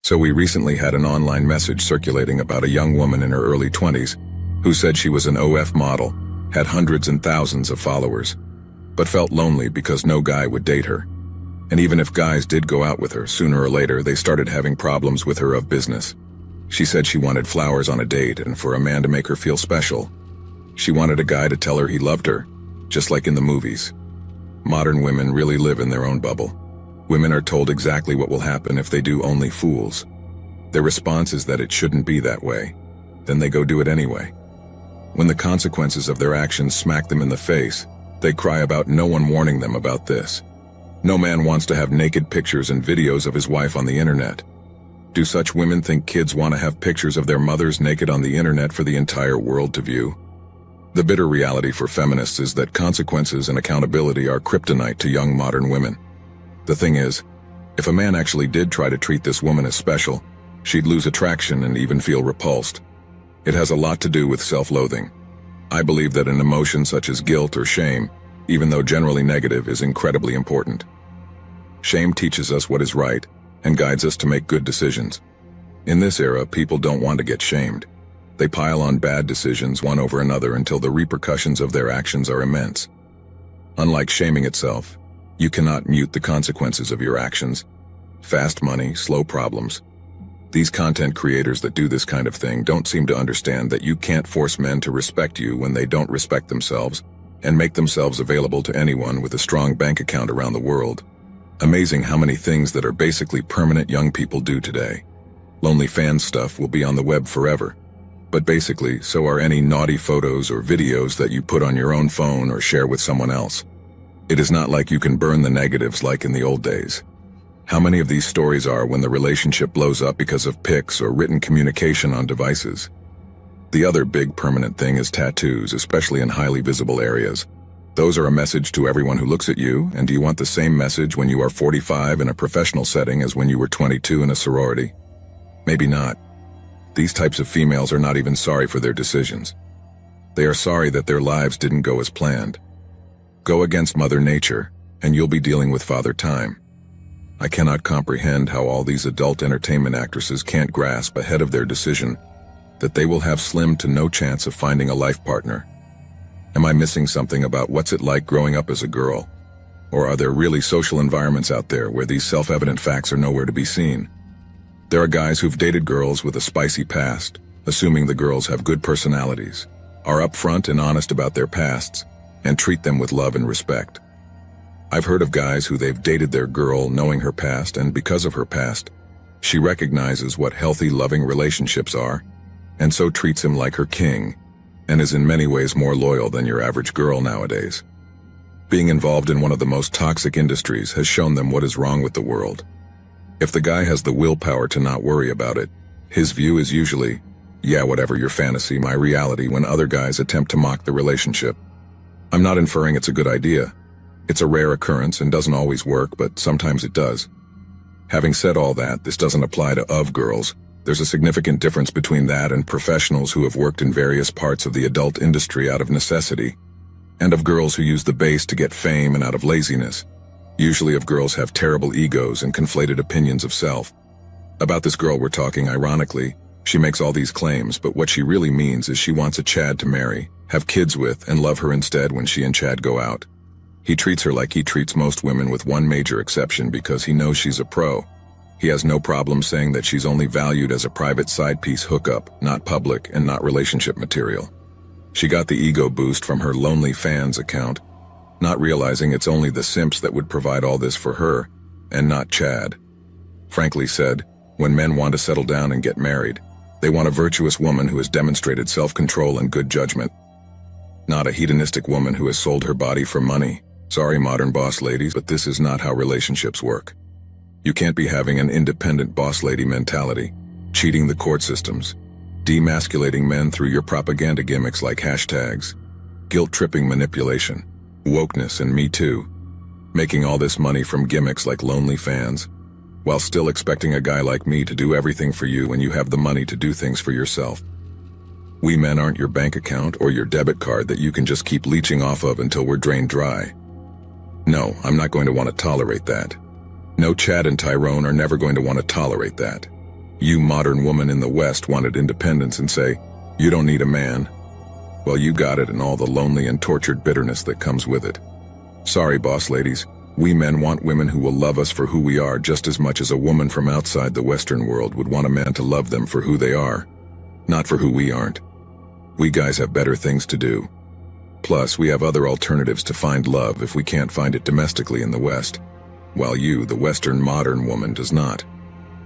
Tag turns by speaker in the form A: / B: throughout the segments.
A: So we recently had an online message circulating about a young woman in her early 20s who said she was an OF model, had hundreds and thousands of followers, but felt lonely because no guy would date her. And even if guys did go out with her, sooner or later they started having problems with her of business. She said she wanted flowers on a date and for a man to make her feel special. She wanted a guy to tell her he loved her, just like in the movies. Modern women really live in their own bubble. Women are told exactly what will happen if they do only fools. Their response is that it shouldn't be that way. Then they go do it anyway. When the consequences of their actions smack them in the face, they cry about no one warning them about this. No man wants to have naked pictures and videos of his wife on the internet. Do such women think kids want to have pictures of their mothers naked on the internet for the entire world to view? The bitter reality for feminists is that consequences and accountability are kryptonite to young modern women. The thing is, if a man actually did try to treat this woman as special, she'd lose attraction and even feel repulsed. It has a lot to do with self-loathing. I believe that an emotion such as guilt or shame, even though generally negative, is incredibly important. Shame teaches us what is right and guides us to make good decisions. In this era, people don't want to get shamed. They pile on bad decisions one over another until the repercussions of their actions are immense. Unlike shaming itself, you cannot mute the consequences of your actions. Fast money, slow problems. These content creators that do this kind of thing don't seem to understand that you can't force men to respect you when they don't respect themselves and make themselves available to anyone with a strong bank account around the world. Amazing how many things that are basically permanent young people do today. OnlyFans stuff will be on the web forever. But basically, so are any naughty photos or videos that you put on your own phone or share with someone else. It is not like you can burn the negatives like in the old days. How many of these stories are when the relationship blows up because of pics or written communication on devices? The other big permanent thing is tattoos, especially in highly visible areas. Those are a message to everyone who looks at you, and do you want the same message when you are 45 in a professional setting as when you were 22 in a sorority? Maybe not. These types of females are not even sorry for their decisions. They are sorry that their lives didn't go as planned. Go against Mother Nature, and you'll be dealing with Father Time. I cannot comprehend how all these adult entertainment actresses can't grasp ahead of their decision that they will have slim to no chance of finding a life partner. Am I missing something about what's it like growing up as a girl? Or are there really social environments out there where these self-evident facts are nowhere to be seen? There are guys who've dated girls with a spicy past, assuming the girls have good personalities, are upfront and honest about their pasts, and treat them with love and respect. I've heard of guys who they've dated their girl knowing her past, and because of her past, she recognizes what healthy, loving relationships are, and so treats him like her king, and is in many ways more loyal than your average girl nowadays. Being involved in one of the most toxic industries has shown them what is wrong with the world. If the guy has the willpower to not worry about it, his view is usually, yeah, whatever your fantasy, my reality, when other guys attempt to mock the relationship. I'm not inferring it's a good idea. It's a rare occurrence and doesn't always work, but sometimes it does. Having said all that, this doesn't apply to girls. There's a significant difference between that and professionals who have worked in various parts of the adult industry out of necessity, and of girls who use the base to get fame and out of laziness. Usually of girls have terrible egos and conflated opinions of self. About this girl we're talking, ironically, she makes all these claims, but what she really means is she wants a Chad to marry, have kids with, and love her instead when she and Chad go out. He treats her like he treats most women, with one major exception, because he knows she's a pro. He has no problem saying that she's only valued as a private side piece hookup, not public and not relationship material. She got the ego boost from her OnlyFans account, not realizing it's only the simps that would provide all this for her, and not Chad. Frankly said, when men want to settle down and get married, they want a virtuous woman who has demonstrated self-control and good judgment, not a hedonistic woman who has sold her body for money. Sorry, modern boss ladies, but this is not how relationships work. You can't be having an independent boss lady mentality, cheating the court systems, demasculating men through your propaganda gimmicks like hashtags, guilt-tripping manipulation, wokeness, and Me Too, making all this money from gimmicks like OnlyFans, while still expecting a guy like me to do everything for you when you have the money to do things for yourself. We men aren't your bank account or your debit card that you can just keep leeching off of until we're drained dry. No, I'm not going to want to tolerate that. No, Chad and Tyrone are never going to want to tolerate that. You modern woman in the West wanted independence and say, "You don't need a man." Well, you got it and all the lonely and tortured bitterness that comes with it. Sorry, boss ladies. We men want women who will love us for who we are just as much as a woman from outside the Western world would want a man to love them for who they are, not for who we aren't. We guys have better things to do. Plus, we have other alternatives to find love if we can't find it domestically in the West, while you, the Western modern woman, does not.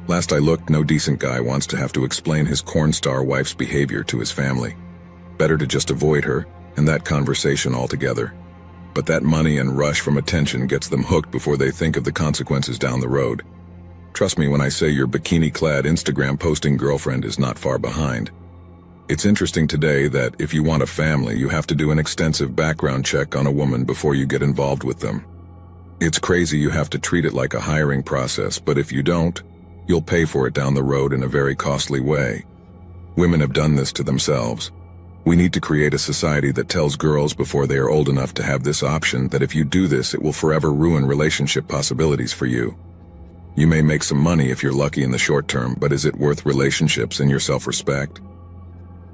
A: Last I looked, no decent guy wants to have to explain his corn star wife's behavior to his family. Better to just avoid her, and that conversation altogether. But that money and rush from attention gets them hooked before they think of the consequences down the road. Trust me when I say your bikini-clad Instagram-posting girlfriend is not far behind. It's interesting today that if you want a family, you have to do an extensive background check on a woman before you get involved with them. It's crazy you have to treat it like a hiring process, but if you don't, you'll pay for it down the road in a very costly way. Women have done this to themselves. We need to create a society that tells girls before they are old enough to have this option that if you do this, it will forever ruin relationship possibilities for you. You may make some money if you're lucky in the short term, but is it worth relationships and your self-respect?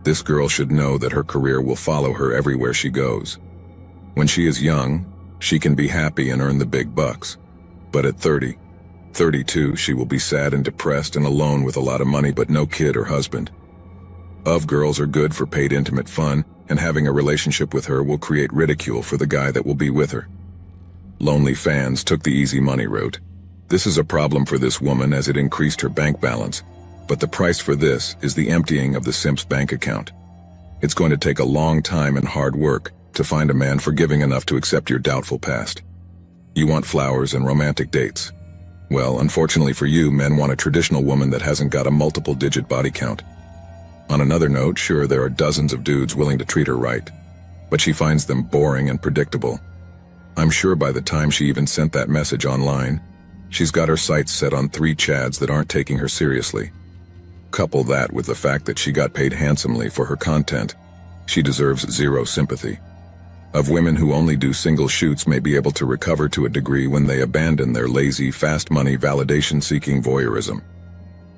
A: This girl should know that her career will follow her everywhere she goes. When she is young, she can be happy and earn the big bucks. But at 30, 32, she will be sad and depressed and alone with a lot of money but no kid or husband. Girls are good for paid intimate fun, and having a relationship with her will create ridicule for the guy that will be with her. OnlyFans took the easy money route. This is a problem for this woman as it increased her bank balance, but the price for this is the emptying of the simp's bank account. It's going to take a long time and hard work to find a man forgiving enough to accept your doubtful past. You want flowers and romantic dates. Well, unfortunately for you, men want a traditional woman that hasn't got a multiple-digit body count. On another note, sure, there are dozens of dudes willing to treat her right, but she finds them boring and predictable. I'm sure by the time she even sent that message online, she's got her sights set on 3 chads that aren't taking her seriously. Couple that with the fact that she got paid handsomely for her content, she deserves zero sympathy. Of women who only do single shoots may be able to recover to a degree when they abandon their lazy, fast-money, validation-seeking voyeurism.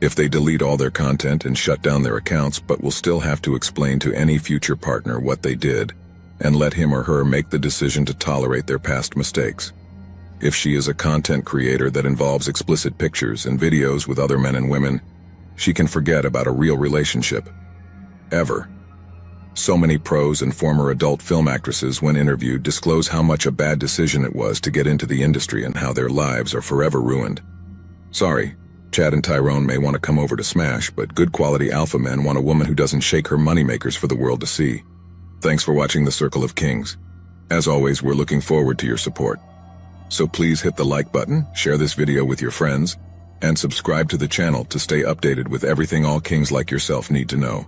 A: If they delete all their content and shut down their accounts but will still have to explain to any future partner what they did, and let him or her make the decision to tolerate their past mistakes. If she is a content creator that involves explicit pictures and videos with other men and women, she can forget about a real relationship. Ever. So many pros and former adult film actresses, when interviewed, disclose how much a bad decision it was to get into the industry and how their lives are forever ruined. Sorry, Chad and Tyrone may want to come over to smash, but good quality alpha men want a woman who doesn't shake her moneymakers for the world to see. Thanks for watching The Circle of Kings. As always, we're looking forward to your support. So please hit the like button, share this video with your friends, and subscribe to the channel to stay updated with everything all kings like yourself need to know.